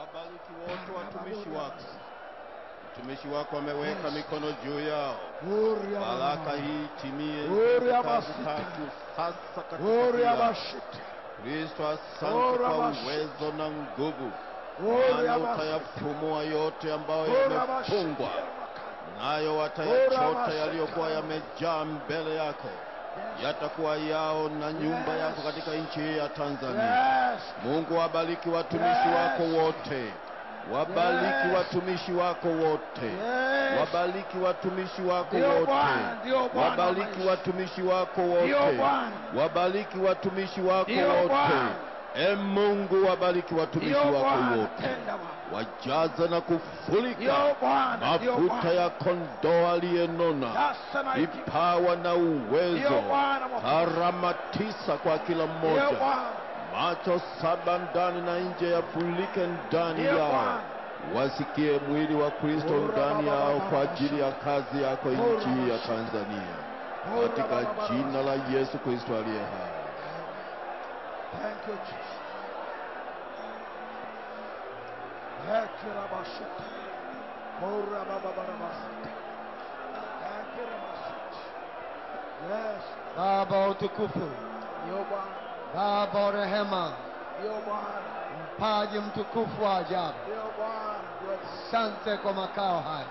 Wabariki wote watumishi wako. Mtumishi wako ameweka mikono juu yao. Baraka hii timie kazi tatu sasa katika Kristo. Asante kwa uwezo na nguvu, maana utayafumua yote ambayo yamefungwa, nayo watayachota yaliyokuwa yamejaa mbele yako, yatakuwa yao na nyumba yako katika nchi ya Tanzania. Mungu, wabariki watumishi wako wote. Wabariki watumishi wako wote. Wabariki watumishi wako wote. Wabariki watumishi wako wote. Wabariki watumishi wako wote. Mungu, wabariki watumishi wako wote. Wajaza na kufurika mafuta ya kondoo aliyenona, vipawa na uwezo, karama 9 kwa kila mmoja. Macho 7 ndani na nje yafulike ndani yao, wasikie mwili wa Kristo ndani yao kwa ajili ya kazi yako nchi ya Tanzania, katika jina la Yesu Kristo aliye hai. Thank you, Jesus. Yes. Baba utukufu, Baba wa rehema, mpaji mtukufu wa ajabu, asante kwa makao haya,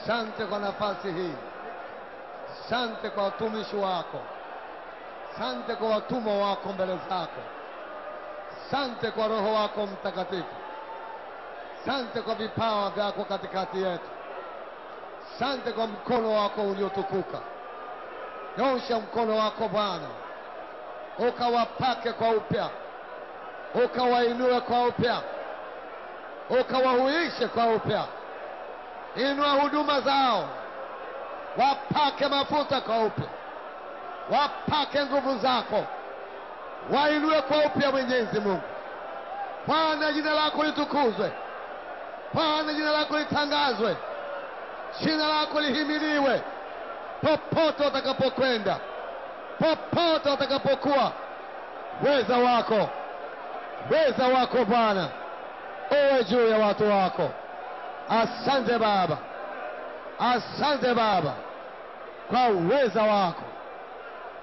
asante kwa nafasi hii, asante kwa watumishi wako, asante kwa watumwa wako mbele zako, asante kwa Roho wako Mtakatifu, asante kwa vipawa vyako katikati yetu, asante kwa mkono wako uliotukuka. Nyosha mkono wako Bwana, ukawapake kwa upya, ukawainue kwa upya, ukawahuishe kwa upya. Inua huduma zao, wapake mafuta kwa upya, wapake nguvu zako, wainue kwa upya. Mwenyezi Mungu, Bwana, jina lako litukuzwe. Bwana, jina lako litangazwe, jina lako lihimiliwe popote watakapokwenda, popote watakapokuwa. Weza wako Bwana uwe juu ya watu wako. Asante Baba, asante Baba kwa uweza wako,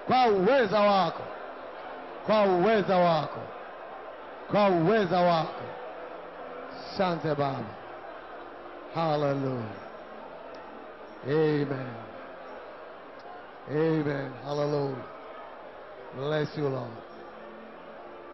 kwa uweza wako, kwa uweza wako, kwa uweza wako. Asante Baba. Hallelujah. Amen. Amen. Hallelujah. Bless you, Lord.